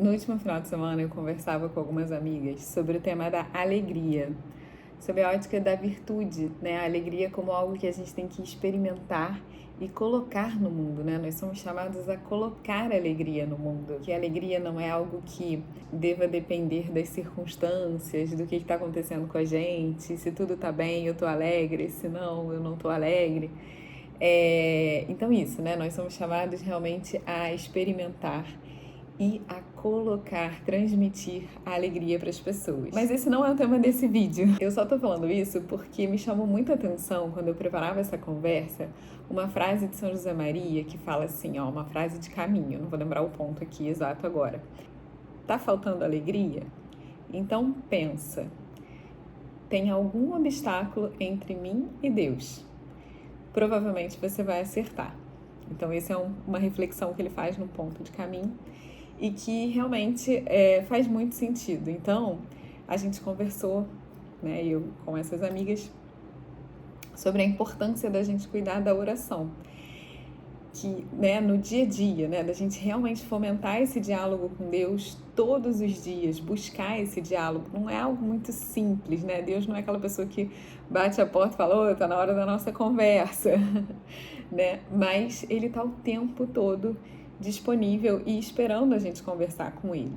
No último final de semana eu conversava com algumas amigas sobre o tema da alegria, sobre a ótica da virtude, né? A alegria como algo que a gente tem que experimentar e colocar no mundo, né? Nós somos chamados a colocar alegria no mundo, que a alegria não é algo que deva depender das circunstâncias, do que está acontecendo com a gente, se tudo está bem eu tô alegre, se não eu não tô alegre. Então isso, né? Nós somos chamados realmente a experimentar e a colocar, transmitir a alegria para as pessoas. Mas esse não é o tema desse vídeo. Eu só tô falando isso porque me chamou muita atenção, quando eu preparava essa conversa, uma frase de São José Maria que fala assim, ó, uma frase de caminho, não vou lembrar o ponto aqui exato agora. Tá faltando alegria? Então pensa, tem algum obstáculo entre mim e Deus? Provavelmente você vai acertar. Então essa é uma reflexão que ele faz no ponto de caminho e que realmente faz muito sentido. Então, a gente conversou, né, eu com essas amigas, sobre a importância da gente cuidar da oração. Que, né, no dia a dia, né, da gente realmente fomentar esse diálogo com Deus todos os dias, buscar esse diálogo. Não é algo muito simples, né? Deus não é aquela pessoa que bate a porta e fala, tá na hora da nossa conversa, né? Mas ele tá o tempo todo disponível e esperando a gente conversar com ele.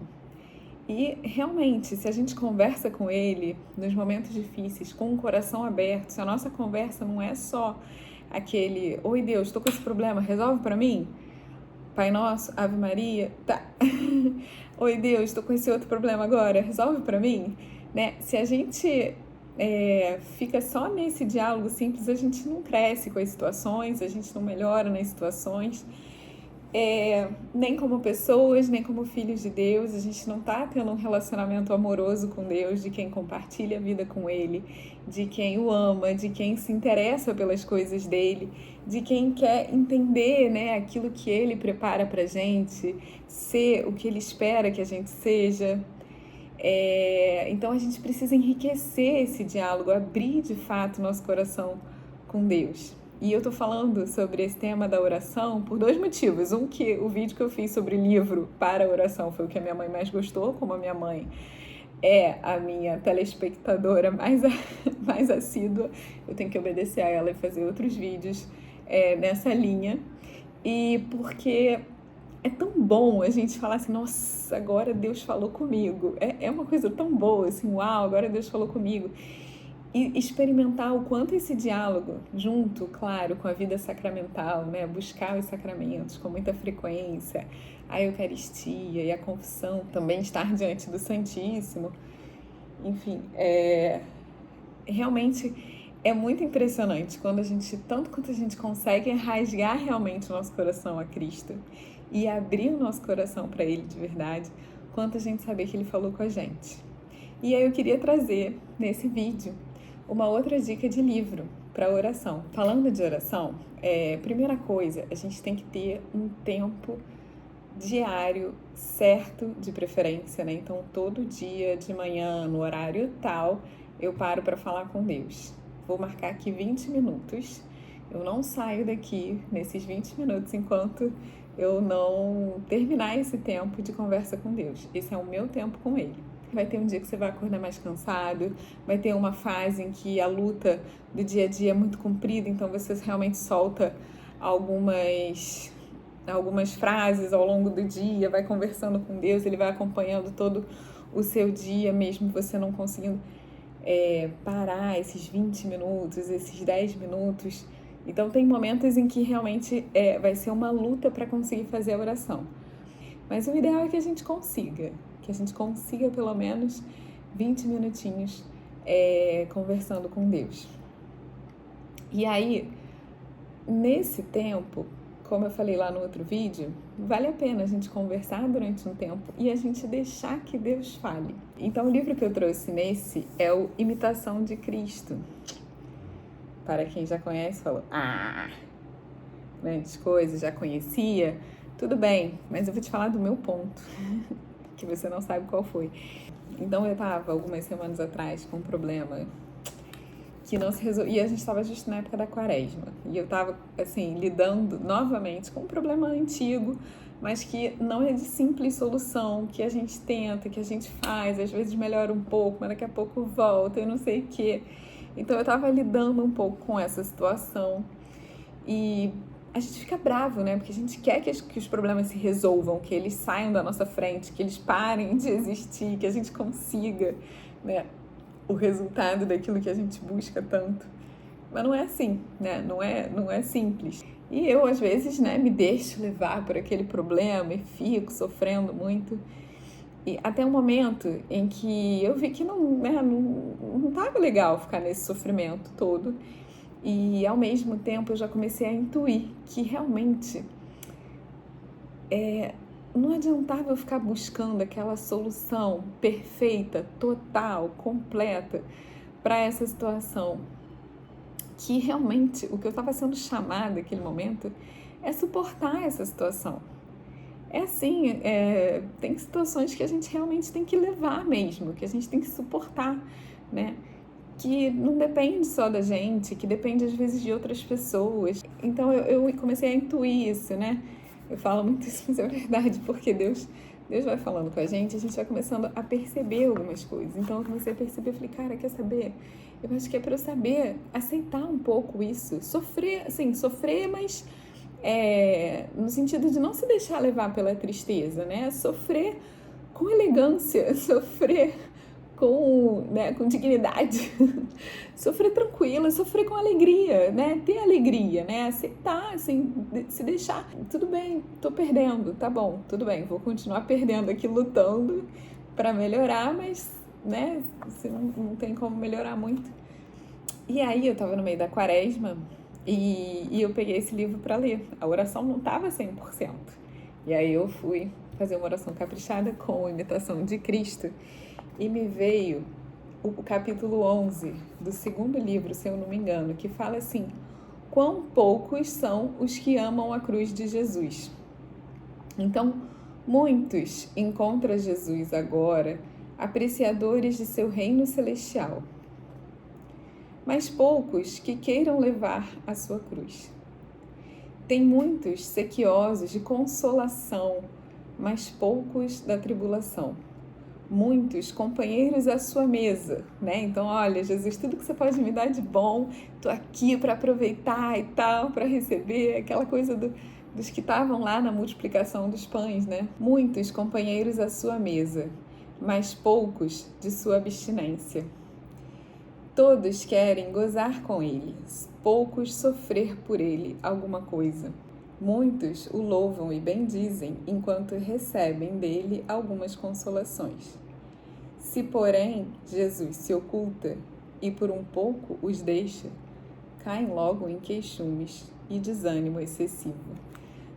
E realmente, se a gente conversa com ele nos momentos difíceis, com o coração aberto, se a nossa conversa não é só aquele, oi Deus, tô com esse problema, resolve pra mim? Pai Nosso, Ave Maria, tá. Oi Deus, tô com esse outro problema agora, resolve pra mim? Né? Se a gente fica só nesse diálogo simples, a gente não cresce com as situações, a gente não melhora nas situações. Nem como pessoas, nem como filhos de Deus, a gente não tá tendo um relacionamento amoroso com Deus, de quem compartilha a vida com Ele, de quem o ama, de quem se interessa pelas coisas dele, de quem quer entender, né, aquilo que Ele prepara pra gente, ser o que Ele espera que a gente seja. Então a gente precisa enriquecer esse diálogo, abrir de fato nosso coração com Deus. E eu tô falando sobre esse tema da oração por dois motivos. Um, que o vídeo que eu fiz sobre livro para a oração foi o que a minha mãe mais gostou, como a minha mãe é a minha telespectadora mais assídua, eu tenho que obedecer a ela e fazer outros vídeos nessa linha. E porque é tão bom a gente falar assim, nossa, agora Deus falou comigo. É uma coisa tão boa, assim, uau, agora Deus falou comigo. E experimentar o quanto esse diálogo, junto, claro, com a vida sacramental, né? Buscar os sacramentos com muita frequência, a Eucaristia e a confissão, também estar diante do Santíssimo. Enfim, realmente é muito impressionante quando tanto quanto a gente consegue rasgar realmente o nosso coração a Cristo e abrir o nosso coração para Ele de verdade, quanto a gente saber que Ele falou com a gente. E aí eu queria trazer nesse vídeo uma outra dica de livro para oração. Falando de oração, primeira coisa, a gente tem que ter um tempo diário certo, de preferência, né? Então, todo dia de manhã, no horário tal, eu paro para falar com Deus. Vou marcar aqui 20 minutos. Eu não saio daqui nesses 20 minutos enquanto eu não terminar esse tempo de conversa com Deus. Esse é o meu tempo com Ele. Vai ter um dia que você vai acordar mais cansado, vai ter uma fase em que a luta do dia a dia é muito comprida, então você realmente solta algumas frases ao longo do dia, vai conversando com Deus, Ele vai acompanhando todo o seu dia, mesmo você não conseguindo parar esses 20 minutos, esses 10 minutos. Então tem momentos em que realmente vai ser uma luta para conseguir fazer a oração. Mas o ideal é que a gente consiga pelo menos 20 minutinhos conversando com Deus. E aí, nesse tempo, como eu falei lá no outro vídeo, vale a pena a gente conversar durante um tempo e a gente deixar que Deus fale. Então, o livro que eu trouxe nesse é o Imitação de Cristo. Para quem já conhece, falou, grandes coisas, já conhecia, tudo bem, mas eu vou te falar do meu ponto, que você não sabe qual foi. Então eu estava algumas semanas atrás com um problema que não se resolvia, e a gente estava justo na época da quaresma, e eu estava assim, lidando novamente com um problema antigo, mas que não é de simples solução, que a gente tenta, que a gente faz, às vezes melhora um pouco, mas daqui a pouco volta, eu não sei o quê. Então eu estava lidando um pouco com essa situação e a gente fica bravo, né? Porque a gente quer que os problemas se resolvam, que eles saiam da nossa frente, que eles parem de existir, que a gente consiga, né, o resultado daquilo que a gente busca tanto. Mas não é assim, né? Não é simples. E eu, às vezes, né, me deixo levar por aquele problema e fico sofrendo muito. E até um momento em que eu vi que não tava legal ficar nesse sofrimento todo. E, ao mesmo tempo, eu já comecei a intuir que realmente não adiantava eu ficar buscando aquela solução perfeita, total, completa para essa situação. Que realmente o que eu estava sendo chamada naquele momento é suportar essa situação. É assim, tem situações que a gente realmente tem que levar mesmo, que a gente tem que suportar, né? Que não depende só da gente, que depende às vezes de outras pessoas. Então eu comecei a intuir isso, né? Eu falo muito isso, mas é verdade, porque Deus vai falando com a gente vai começando a perceber algumas coisas. Então eu comecei a perceber, falei, cara, quer saber? Eu acho que é para eu saber aceitar um pouco isso, sofrer, mas no sentido de não se deixar levar pela tristeza, né? Sofrer com elegância, sofrer com dignidade, sofrer tranquila, sofrer com alegria, né? Ter alegria, né? Aceitar, assim, se deixar, tudo bem, tô perdendo, tá bom, tudo bem, vou continuar perdendo aqui, lutando para melhorar, mas, né, você não tem como melhorar muito. E aí eu tava no meio da quaresma e eu peguei esse livro para ler. A oração não tava 100%. E aí eu fui fazer uma oração caprichada com a imitação de Cristo. E me veio o capítulo 11 do segundo livro, se eu não me engano, que fala assim: quão poucos são os que amam a cruz de Jesus. Então, muitos encontram Jesus agora apreciadores de seu reino celestial, mas poucos que queiram levar a sua cruz. Tem muitos sequiosos de consolação, mas poucos da tribulação. Muitos companheiros à sua mesa, né? Então, olha, Jesus, tudo que você pode me dar de bom, tô aqui para aproveitar e tal, para receber, aquela coisa dos que estavam lá na multiplicação dos pães, né? Muitos companheiros à sua mesa, mas poucos de sua abstinência. Todos querem gozar com ele, poucos sofrer por ele alguma coisa. Muitos o louvam e bendizem, enquanto recebem dele algumas consolações. Se, porém, Jesus se oculta e por um pouco os deixa, caem logo em queixumes e desânimo excessivo.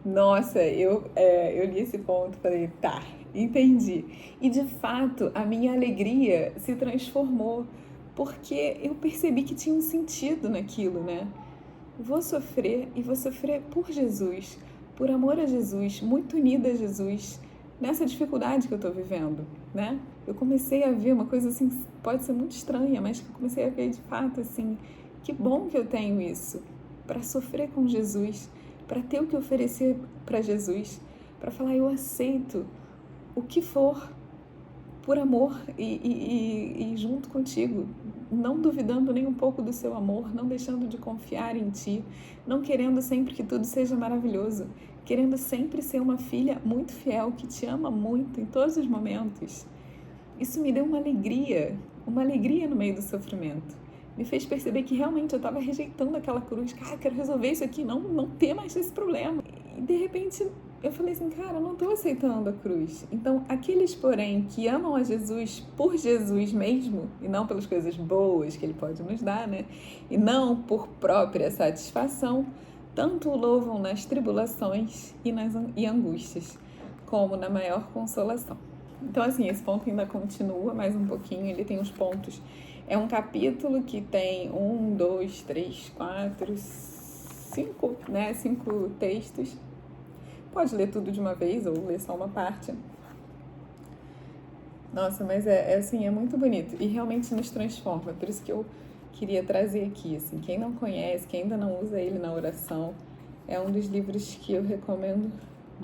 Nossa, eu li esse ponto e falei, tá, entendi. E, de fato, a minha alegria se transformou, porque eu percebi que tinha um sentido naquilo, né? Vou sofrer e vou sofrer por Jesus, por amor a Jesus, muito unida a Jesus, nessa dificuldade que eu estou vivendo, né? Eu comecei a ver uma coisa assim, pode ser muito estranha, mas que eu comecei a ver de fato assim, que bom que eu tenho isso, para sofrer com Jesus, para ter o que oferecer para Jesus, para falar, eu aceito o que for, por amor e junto contigo, não duvidando nem um pouco do seu amor, não deixando de confiar em ti, não querendo sempre que tudo seja maravilhoso, querendo sempre ser uma filha muito fiel, que te ama muito em todos os momentos. Isso me deu uma alegria no meio do sofrimento. Me fez perceber que realmente eu estava rejeitando aquela cruz. Cara, quero resolver isso aqui, não ter mais esse problema. E de repente eu falei assim, cara, eu não estou aceitando a cruz. Então, aqueles, porém, que amam a Jesus por Jesus mesmo, e não pelas coisas boas que ele pode nos dar, né? E não por própria satisfação, tanto o louvam nas tribulações e angústias, como na maior consolação. Então, assim, esse ponto ainda continua mais um pouquinho, ele tem uns pontos. É um capítulo que tem 1, 2, 3, 4, 5, né? 5 textos. Pode ler tudo de uma vez ou ler só uma parte. Nossa, mas assim, é muito bonito e realmente nos transforma. Por isso que eu queria trazer aqui, assim, quem não conhece, quem ainda não usa ele na oração, é um dos livros que eu recomendo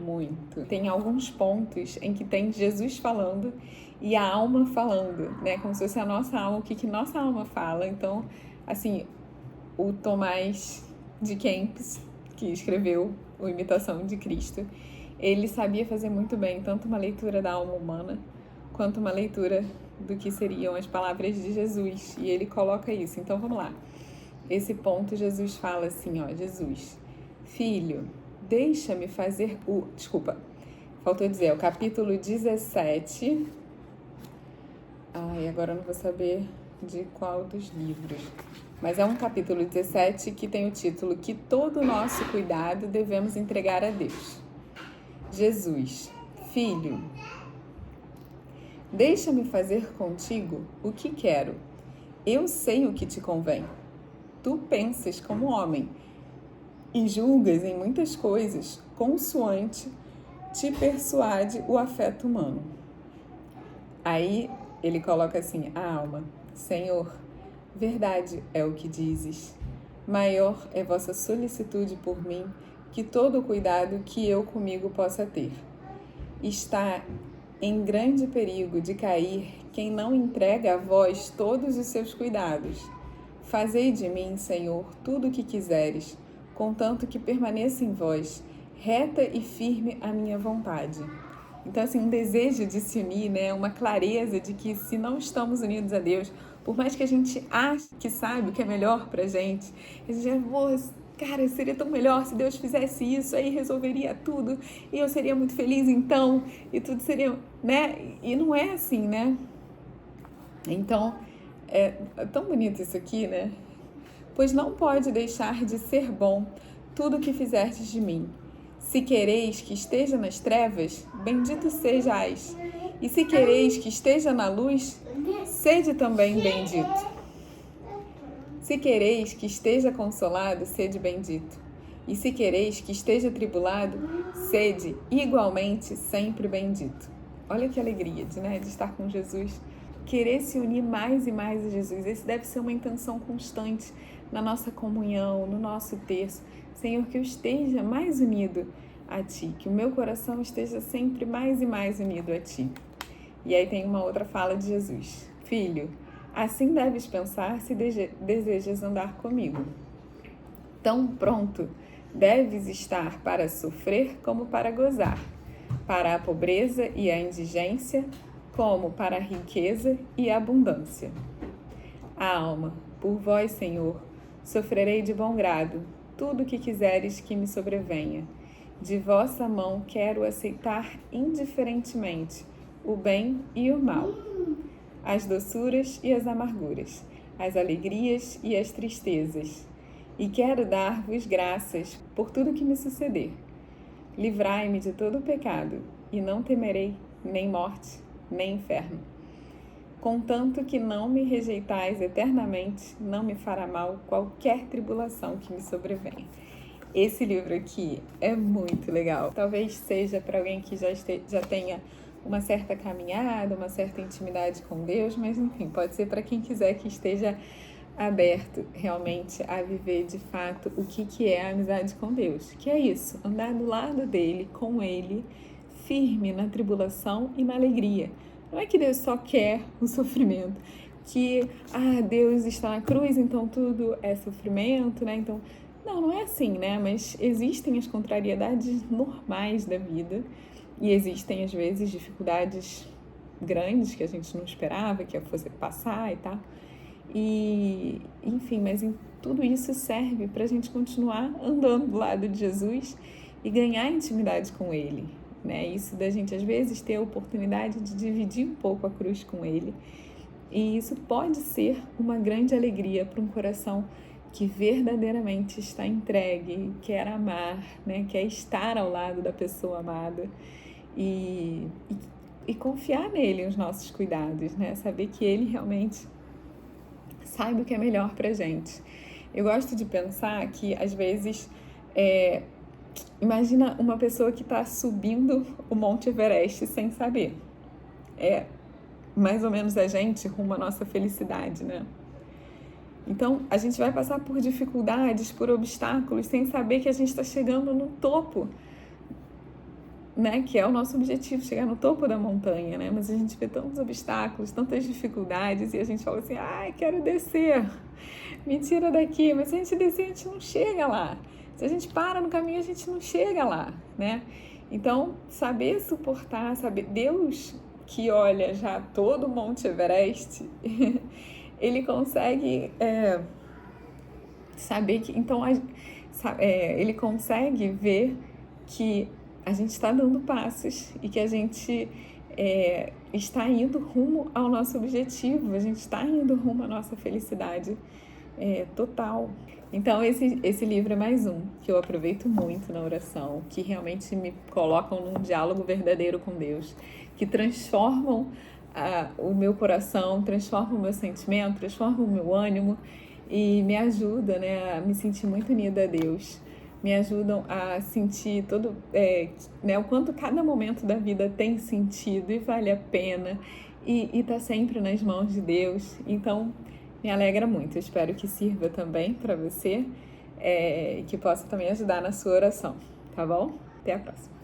muito. Tem alguns pontos em que tem Jesus falando e a alma falando, né? Como se fosse a nossa alma, o que nossa alma fala. Então, assim, o Tomás de Kempis, que escreveu o Imitação de Cristo, ele sabia fazer muito bem tanto uma leitura da alma humana quanto uma leitura do que seriam as palavras de Jesus. E ele coloca isso. Então, vamos lá. Esse ponto, Jesus fala assim, ó, Jesus, filho, deixa-me fazer Desculpa, faltou dizer, o capítulo 17. Agora eu não vou saber de qual dos livros. Mas é um capítulo 17 que tem o título que todo o nosso cuidado devemos entregar a Deus. Jesus, filho, deixa-me fazer contigo o que quero. Eu sei o que te convém. Tu pensas como homem e julgas em muitas coisas, consoante te persuade o afeto humano. Aí ele coloca assim, a alma, Senhor, verdade é o que dizes. Maior é vossa solicitude por mim que todo o cuidado que eu comigo possa ter. Está em grande perigo de cair quem não entrega a vós todos os seus cuidados. Fazei de mim, Senhor, tudo o que quiseres, contanto que permaneça em vós, reta e firme a minha vontade. Então, assim, um desejo de se unir, né? Uma clareza de que se não estamos unidos a Deus, por mais que a gente ache que sabe o que é melhor pra gente, a gente cara, seria tão melhor se Deus fizesse isso, aí resolveria tudo, e eu seria muito feliz então, e tudo seria, né? E não é assim, né? Então, é tão bonito isso aqui, né? Pois não pode deixar de ser bom tudo o que fizerdes de mim. Se quereis que esteja nas trevas, bendito sejais. E se quereis que esteja na luz, sede também bendito. Se quereis que esteja consolado, sede bendito. E se quereis que esteja tribulado, sede igualmente sempre bendito. Olha que alegria de estar com Jesus. Querer se unir mais e mais a Jesus. Esse deve ser uma intenção constante na nossa comunhão, no nosso terço. Senhor, que eu esteja mais unido a Ti, que o meu coração esteja sempre mais e mais unido a Ti. E aí tem uma outra fala de Jesus. Filho, assim deves pensar se desejas andar comigo. Tão pronto deves estar para sofrer como para gozar, para a pobreza e a indigência, como para a riqueza e a abundância. A alma, por vós, Senhor, sofrerei de bom grado tudo o que quiseres que me sobrevenha. De vossa mão quero aceitar indiferentemente o bem e o mal, as doçuras e as amarguras, as alegrias e as tristezas. E quero dar-vos graças por tudo que me suceder. Livrai-me de todo o pecado, e não temerei nem morte, nem inferno. Contanto que não me rejeitais eternamente, não me fará mal qualquer tribulação que me sobrevenha. Esse livro aqui é muito legal. Talvez seja para alguém que já tenha uma certa caminhada, uma certa intimidade com Deus, mas enfim, pode ser para quem quiser que esteja aberto realmente a viver de fato o que é a amizade com Deus. Que é isso, andar do lado dele, com ele, firme na tribulação e na alegria. Não é que Deus só quer o sofrimento, que Deus está na cruz, então tudo é sofrimento, né? Então, não é assim, né? Mas existem as contrariedades normais da vida e existem, às vezes, dificuldades grandes que a gente não esperava que fosse passar e tal. E, enfim, mas em tudo isso serve para a gente continuar andando do lado de Jesus e ganhar intimidade com Ele, né? Isso da gente, às vezes, ter a oportunidade de dividir um pouco a cruz com Ele. E isso pode ser uma grande alegria para um coração que verdadeiramente está entregue, quer amar, né? Quer estar ao lado da pessoa amada e confiar nele os nossos cuidados, né? Saber que Ele realmente sabe o que é melhor pra gente. Eu gosto de pensar que, às vezes, imagina uma pessoa que está subindo o Monte Everest sem saber. É mais ou menos a gente rumo à nossa felicidade, né? Então, a gente vai passar por dificuldades, por obstáculos, sem saber que a gente está chegando no topo né, que é o nosso objetivo, chegar no topo da montanha, né? Mas a gente vê tantos obstáculos, tantas dificuldades e a gente fala assim, ai, quero descer, me tira daqui. Mas se a gente descer, a gente não chega lá. Se a gente para no caminho, a gente não chega lá, né? Então, saber suportar, saber Deus que olha já todo o Monte Everest, ele consegue saber que, então, ele consegue ver que a gente está dando passos e que a gente está indo rumo ao nosso objetivo, a gente está indo rumo à nossa felicidade total. Então, esse livro é mais um que eu aproveito muito na oração, que realmente me colocam num diálogo verdadeiro com Deus, que transformam o meu coração, transformam o meu sentimento, transformam o meu ânimo e me ajuda, né, a me sentir muito unida a Deus. Me ajudam a sentir o quanto cada momento da vida tem sentido e vale a pena e tá sempre nas mãos de Deus. Então, me alegra muito. Eu espero que sirva também para você, que possa também ajudar na sua oração, tá bom? Até a próxima.